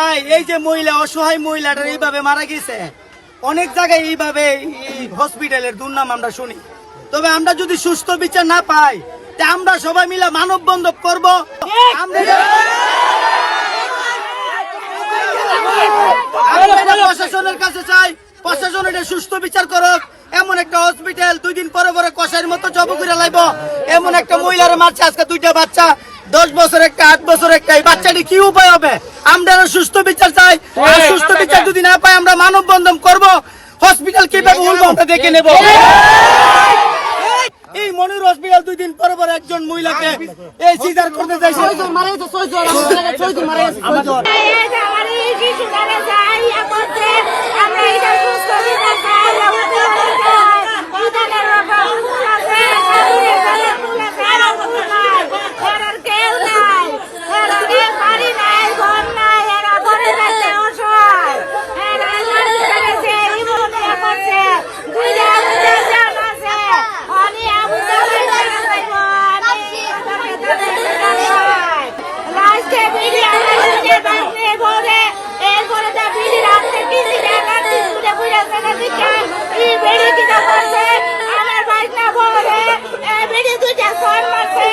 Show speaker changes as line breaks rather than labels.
ভাই এই যে মহিলা অসহায় মহিলাটার এইভাবে মারা গেছে, অনেক জায়গায় এইভাবে হসপিটালের দুর্নাম আমরা শুনি। তবে আমরা যদি সুস্থ বিচার না পাই, তা আমরা সবাই মিলে মানববন্ধন করবো। আমরা প্রশাসনের কাছে চাই, প্রশাসন এটা সুস্থ বিচার করুক। এমন একটা হসপিটাল 2 দিন পরে পরে কষাইয়ের মতো জব করে লাইব। এমন একটা মহিলার মারছে আজকে 2টা বাচ্চা, 10 বছর একটা 8 বছর একটা। এই বাচ্চাটি কি উপায় হবে? আমরা সুস্থ বিচার চাই। আর সুস্থ বিচার যদি না পাই, আমরা মানববন্ধন করব। হসপিটাল কিভাবে উঠবো আমরা দেখে নেব। এই মনির হসপিটাল 2 দিন পরে পরে একজন মহিলাকে এই সিজার করতে চাইছে।
আমার বাইক না বলে বেড়ে 2টা ফোন মারছে।